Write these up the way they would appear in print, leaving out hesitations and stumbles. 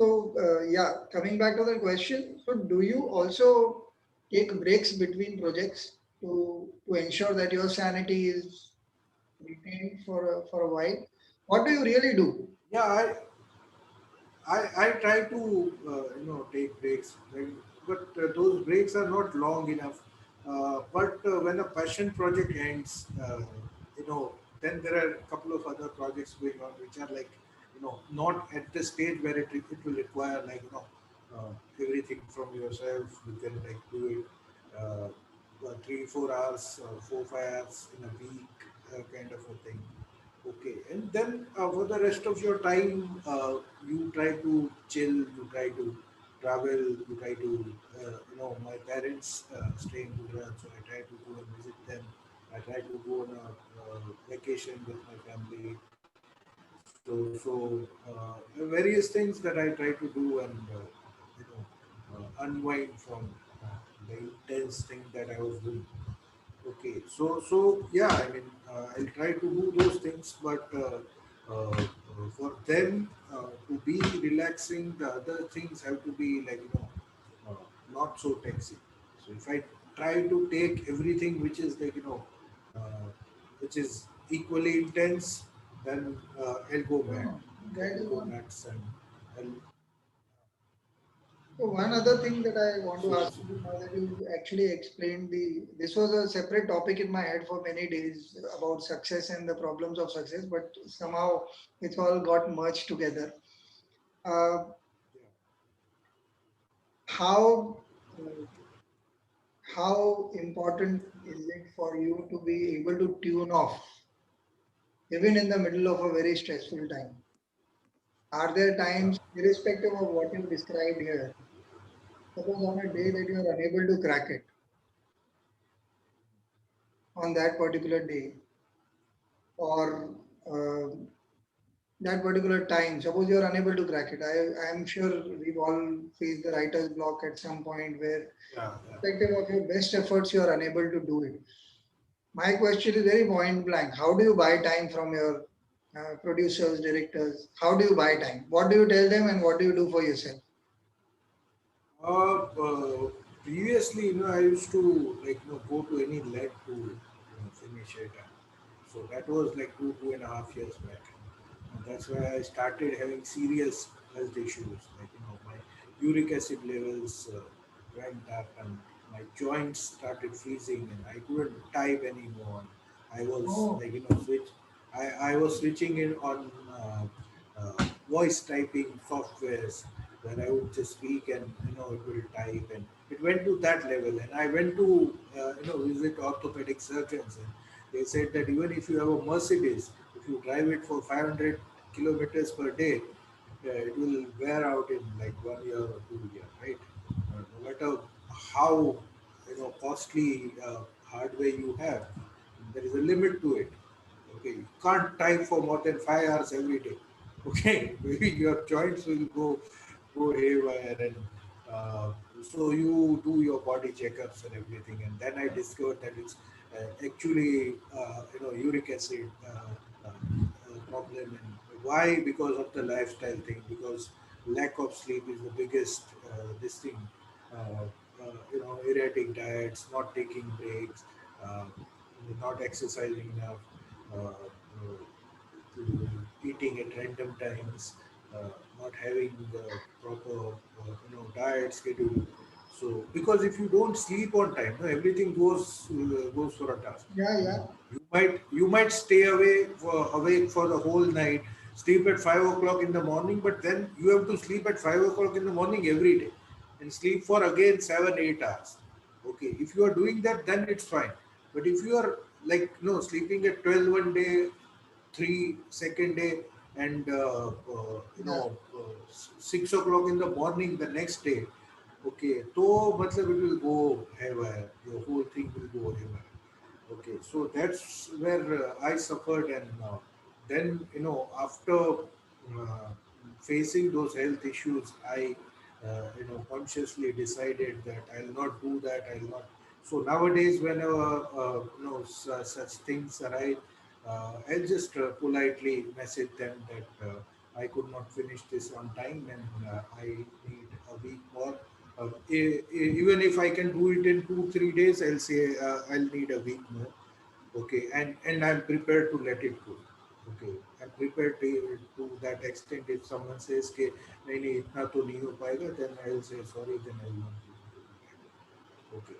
So, yeah, coming back to the question, so do you also take breaks between projects to ensure that your sanity is retained for a while? What do you really do? Yeah, I try to take breaks, like, but those breaks are not long enough. But when a passion project ends, then there are a couple of other projects going on which are like not at the stage where it will require like everything from yourself. You can like do it 3 4 hours, 4 5 hours in a week, kind of a thing. Okay, and then for the rest of your time, you try to chill, you try to travel, you try to, my parents stay in Gujarat, so I try to go and visit them. I try to go on a vacation with my family. So various things that I try to do and, unwind from the intense thing that I was doing. Okay, so yeah, I mean, I'll try to do those things, but for them to be relaxing, the other things have to be like not so taxing. So if I try to take everything which is like uh, which is equally intense, then I'll go mad. No, Okay, that I'll is go one. nuts and I'll So one other thing that I want to so ask you now that you actually explained this was a separate topic in my head for many days about success and the problems of success, but somehow it's all got merged together. Uh, yeah. how uh, how important is it for you to be able to tune off even in the middle of a very stressful time? Are there Yeah. times, irrespective of what you described here, suppose on a day that you are unable to crack it on that particular day, or uh, that particular time, suppose you are unable to crack it. I am sure we've all faced the writer's block at some point where, Yeah, yeah. irrespective of your best efforts, you are unable to do it. My question is very point blank. How do you buy time from your producers, directors? How do you buy time? What do you tell them and what do you do for yourself? Uh, uh, Previously, I used to like go to any length to finish it. So that was like 2.5 years back. And that's why I started having serious health issues. Like my uric acid levels went up, and my joints started freezing, and I couldn't type anymore. I was Oh, like switch. I was switching in on voice typing softwares where I would just speak and it will type, and it went to that level. And I went to visit orthopedic surgeons, and they said that even if you have a Mercedes, if you drive it for 500 kilometers per day, it will wear out in like 1 year or 2 year, right? No matter how costly hardware you have, there is a limit to it. Okay, you can't type for more than 5 hours every day. Okay, your joints will go haywire, and uh, so you do your body checkups and everything, and then I discovered that it's actually uric acid problem. And why? Because of the lifestyle thing, because lack of sleep is the biggest this thing. uh, Erratic diets, not taking breaks, uh, not exercising enough, eating at random times, not having the proper diet schedule. So because if you don't sleep on time, no, everything goes for a task. yeah, I mean, yeah. you might stay awake for the whole night, sleep at 5 o'clock in the morning, but then you have to sleep at 5 o'clock in the morning every day, and sleep for again 7 8 hours. Okay, if you are doing that, then it's fine. But if you are like sleeping at 12 one day, 3 second day, and 6 o'clock in the morning the next day, okay, so matlab it will go haywire, your whole thing will go haywire. Okay, so that's where I suffered, and then after facing those health issues, I consciously decided that I'll not do that. I'll not. So nowadays, whenever such things arise, I'll just politely message them that I could not finish this on time, and I need a week more. Even if I can do it in 2 3 days, I'll say I'll need a week more. Okay, and I'm prepared to let it go. Okay, I'm prepared to that extent. If someone says कि नहीं इतना तो नहीं हो पाएगा, then I'll say sorry, then I will not be able to do that. Okay,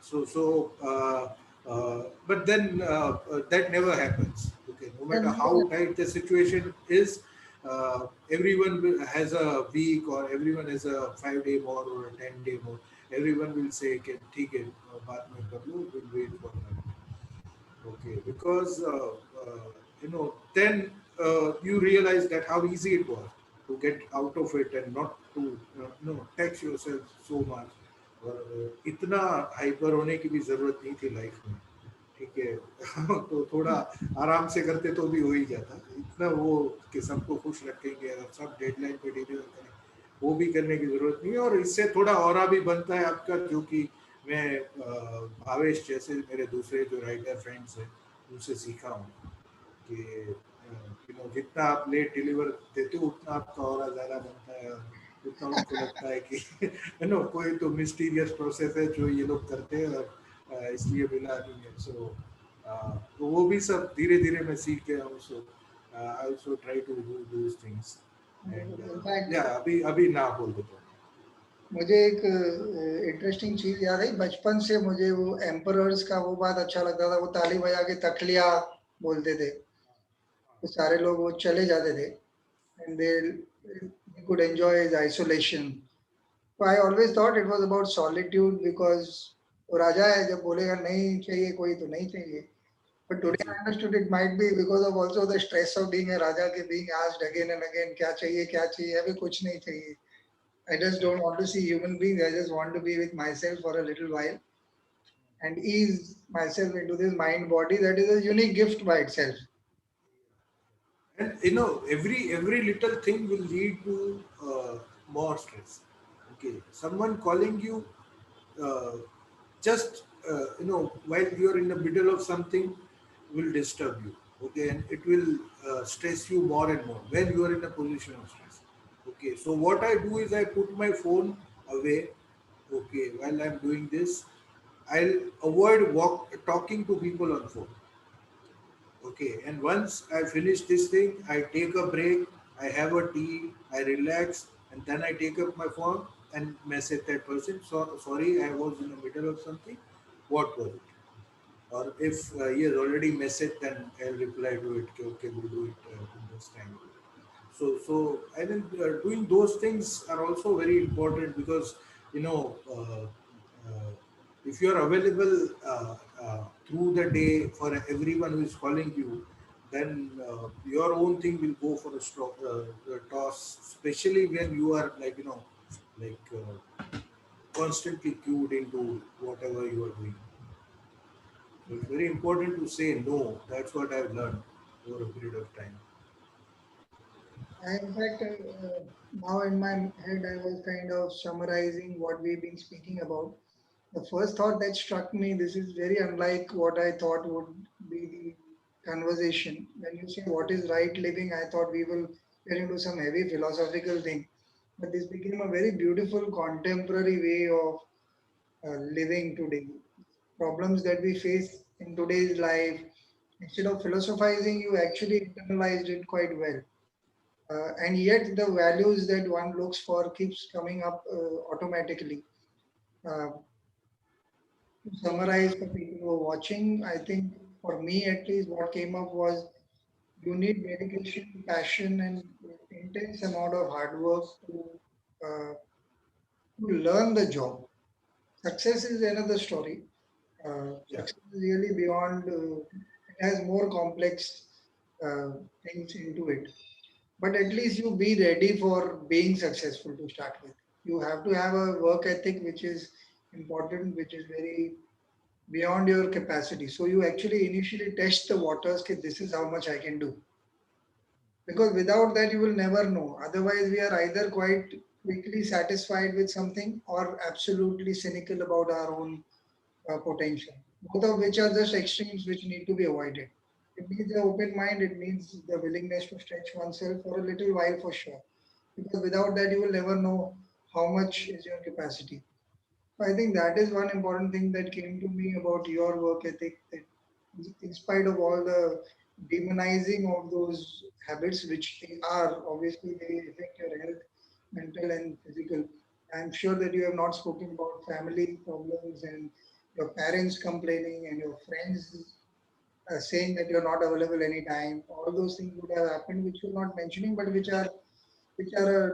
but then that never happens. Okay, no matter how tight the situation is, everyone has a week, or everyone has a 5 day more or a 10 day more. Everyone will say कि ठीक है बाद में कर लो, we'll wait for that. Okay, because then you realize that how easy it was to get out of it and not to tax yourself so much. और इतना hyper होने की भी जरूरत नहीं थी लाइफ में, ठीक है। तो थोड़ा आराम से करते तो भी हो ही जाता, इतना वो कि सबको खुश रखेंगे और सब डेडलाइन पे डिलीवर करें, वो भी करने की जरूरत नहीं है। और इससे थोड़ा ऑरा भी बनता है आपका, क्योंकि मैं भावेश जैसे मेरे दूसरे जो राइटर फ्रेंड्स हैं उनसे सीखा हूँ कि जितना आप लेट डिलीवर देते हो उतना आपका और ज़्यादा बनता है, और उतना उनको लगता है कि कोई तो मिस्टीरियस प्रोसेस है जो ये लोग करते हैं और इसलिए मिला नहीं है। सो तो वो भी सब धीरे धीरे मैं सीख गया हूँ। So I also try to do those things and या अभी ना बोल देता हूँ। मुझे एक इंटरेस्टिंग चीज याद है, बचपन से मुझे वो एम्परर्स का वो बात अच्छा लगता था, वो ताली बजा के तकलिया बोलते थे, तो सारे लोग वो चले जाते थे and they could enjoy his isolation. So I always thought it was about solitude because वो राजा है, जब बोलेगा नहीं चाहिए कोई तो नहीं चाहिए. But today I understood it might be because of also the stress of being a raja, के being asked again and again क्या चाहिए, अभी कुछ नहीं चाहिए. I just don't want to see human beings. I just want to be with myself for a little while and ease myself into this mind body that is a unique gift by itself. And every little thing will lead to more stress. Okay, someone calling you uh, just while you are in the middle of something will disturb you. Okay, and it will stress you more and more when you are in a position of stress. Okay, so what I do is I put my phone away. Okay, while I'm doing this, I'll avoid talking to people on phone. Okay, and once I finish this thing, I take a break, I have a tea, I relax, and then I take up my phone and message that person. So sorry, I was in the middle of something. What was it? Or if he has already messaged, then I'll reply to it. Okay, okay, we'll do it in this time. So I think doing those things are also very important, because you know if you are available through the day for everyone who is calling you, then your own thing will go for a toss, especially when you are constantly cued into whatever you are doing. So it's very important to say no. That's what I've learned over a period of time. In fact, now in my head, I was kind of summarizing what we've been speaking about. The first thought that struck me, this is very unlike what I thought would be the conversation. When you say what is right living, I thought we will get into some heavy philosophical thing. But this became a very beautiful contemporary way of living today. Problems that we face in today's life, instead of philosophizing, you actually internalized it quite well. And yet the values that one looks for keeps coming up automatically. Uh, to summarize for people who are watching, I think for me at least, what came up was you need dedication, passion, and intense amount of hard work uh, to learn the job. Success is another story. Yeah. Success is really beyond. It has more complex uh, things into it. But at least you be ready for being successful to start with. You have to have a work ethic which is important, which is very beyond your capacity. So you actually initially test the waters, okay, this is how much I can do. Because without that, you will never know. Otherwise, we are either quite quickly satisfied with something or absolutely cynical about our own potential. Both of which are just extremes which need to be avoided. It needs an open mind, it needs the willingness to stretch oneself for a little while for sure. Because without that, you will never know how much is your capacity. So I think that is one important thing that came to me about your work ethic. That in spite of all the demonizing of those habits, which they are, obviously they affect your health, mental and physical. I'm sure that you have not spoken about family problems and your parents complaining and your friends saying that you're not available anytime. All those things would have happened, which you're not mentioning, but which are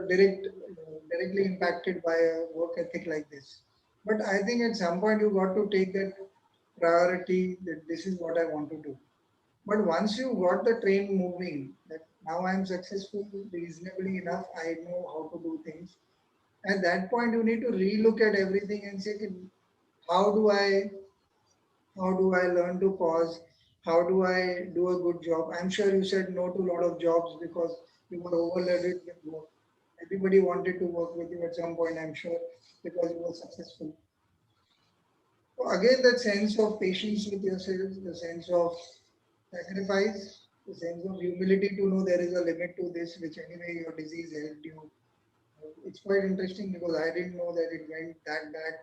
directly impacted by a work ethic like this. But I think at some point you got to take that priority that this is what I want to do. But once you got the train moving, that now I'm successful reasonably enough, I know how to do things. At that point, you need to relook at everything and say, "Okay, how do I how do I learn to pause? How do I do a good job?" I'm sure you said no to a lot of jobs because you were overloaded with work. Everybody wanted to work with you at some point, I'm sure, because you were successful. So again, that sense of patience with yourself, the sense of sacrifice, the sense of humility to know there is a limit to this, which anyway your disease helped you. It's quite interesting because I didn't know that it went that bad.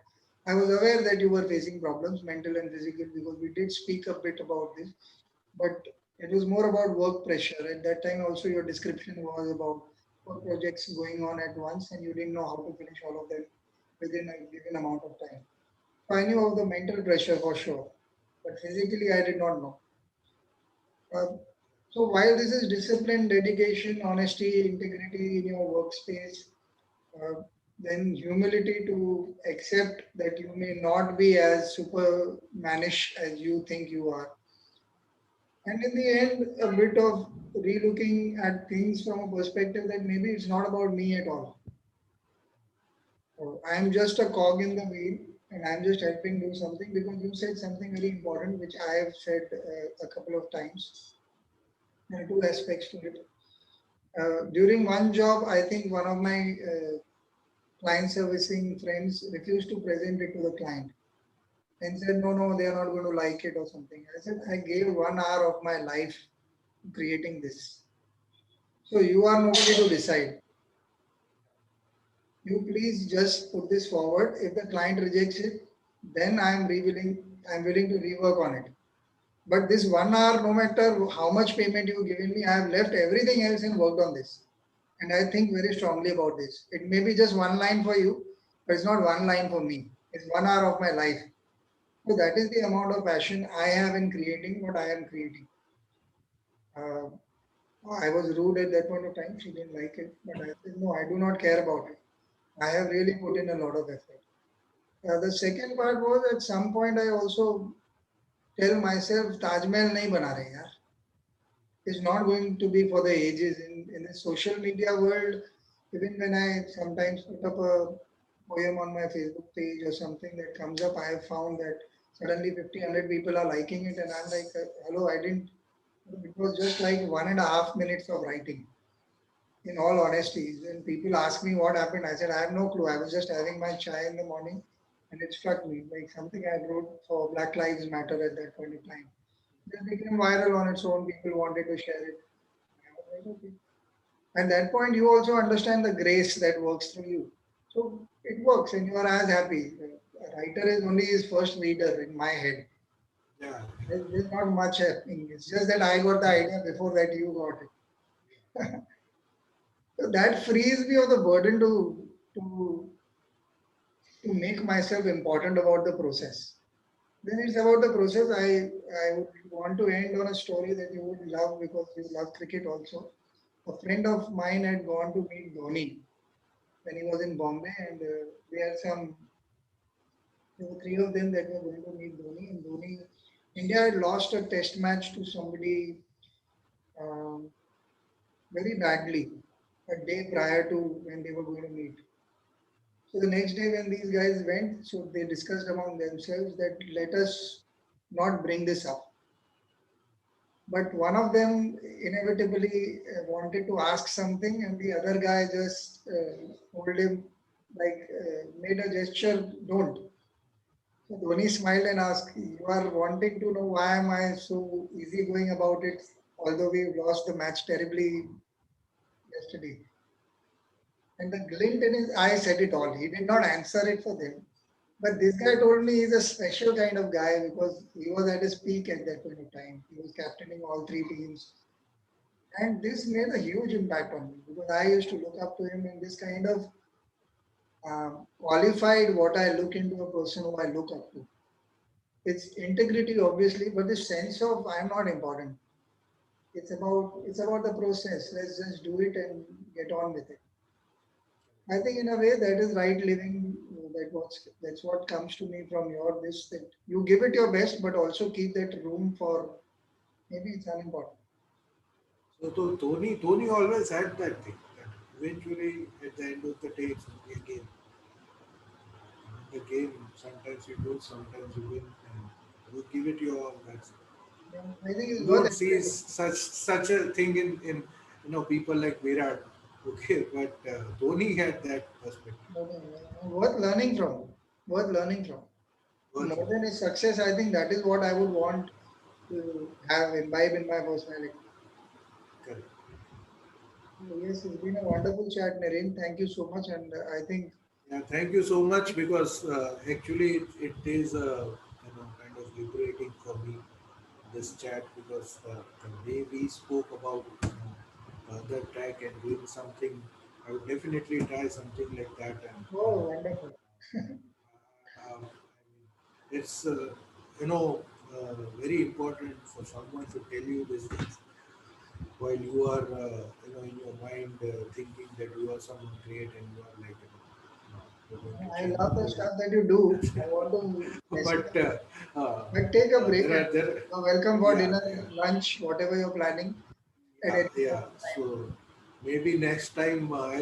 I was aware that you were facing problems, mental and physical, because we did speak a bit about this, but it was more about work pressure. At that time, also, your description was about four projects going on at once, and you didn't know how to finish all of them within a given amount of time. So I knew of the mental pressure for sure, but physically, I did not know. Uh, so while this is discipline, dedication, honesty, integrity in your workspace, uh, then humility to accept that you may not be as supermanish as you think you are. And in the end, a bit of relooking at things from a perspective that maybe it's not about me at all. I'm just a cog in the wheel and I'm just helping do something because you said something very important, which I have said a couple of times. There are two aspects to it. During one job, I think one of my client servicing friends refused to present it to the client and said, no, no, they are not going to like it or something. I said, I gave 1 hour of my life creating this. So you are nobody to decide. You please just put this forward. If the client rejects it, then I'm willing to rework on it. But this 1 hour, no matter how much payment you've given me, I have left everything else and worked on this. And I think very strongly about this. It may be just one line for you, but it's not one line for me. It's 1 hour of my life. So that is the amount of passion I have in creating what I am creating. Uh, I was rude at that point of time. She didn't like it, but I said, no, I do not care about it. I have really put in a lot of effort. The second part was at some point I also tell myself Taj Mahal nahi bana rahe yaar. It's not going to be for the ages in the social media world. Even when I sometimes put up a poem on my Facebook page or something that comes up, I have found that suddenly 50, 100 people are liking it, and I'm like, hello, I didn't. It was just like 1.5 minutes of writing. In all honesty, when people ask me what happened, I said I have no clue. I was just having my chai in the morning, and it struck me like something I wrote for Black Lives Matter at that point in time. It became viral on its own. People wanted to share it. I was like, okay. At that point, you also understand the grace that works through you. So it works, and you are as happy. A writer is only his first reader in my head. Yeah. There's not much happening. It's just that I got the idea before that you got it. So that frees me of the burden to to make myself important about the process. Then it's about the process. I would want to end on a story that you would love because you love cricket also. A friend of mine had gone to meet Dhoni when he was in Bombay, and there are there were three of them that were going to meet Dhoni. And Dhoni, India had lost a test match to somebody um, very badly a day prior to when they were going to meet. So the next day when these guys went, so they discussed among themselves that let us not bring this up. But one of them inevitably wanted to ask something, and the other guy just told him, like, made a gesture, don't. So Dhoni smiled and asked, "You are wanting to know why am I so easy going about it, although we lost the match terribly yesterday?" And the glint in his eye said it all. He did not answer it for them. But this guy told me he's a special kind of guy because he was at his peak at that point of time. He was captaining all three teams. And this made a huge impact on me because I used to look up to him in this kind of qualified what I look into a person who I look up to. It's integrity, obviously, but the sense of I'm not important. It's about the process. Let's just do it and get on with it. I think in a way that is right living. That's what comes to me from your this that you give it your best, but also keep that room for maybe it's unimportant. So Tony always had that thing. That eventually, at the end of the day, it's only a game. In the game, sometimes you lose, sometimes you win, and you give it your all. That's it. Yeah, I think You it's worth don't see it. such a thing in people like Virat. Okay, but Dhoni had that perspective. Worth learning from. Worth learning from. Worth More than learning. his success, I think that is what I would want to have imbibe in my personality. Correct. Yes, it's been a wonderful chat, Naren. Thank you so much. And I think, Yeah, thank you so much because actually it is kind of liberating for me this chat because the way we spoke about the track and doing something, I would definitely try something like that. And oh, wonderful. I mean, it's very important for someone to tell you these things while you are in your mind thinking that you are someone great and you are like you're going to I change love the the world. stuff that you do. I want to message But you. But take a break and there you're welcome for yeah dinner, yeah lunch, whatever you're planning at any point yeah. of time. So maybe next time I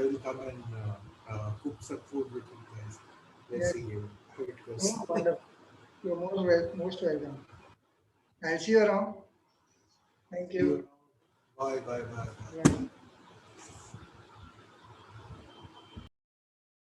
will come and cook some food with you guys. Let's Yes. see how it goes. Oh, wonderful. You're most welcome. I'll see you around. Thank See you you. around. Bye bye bye bye. Bye.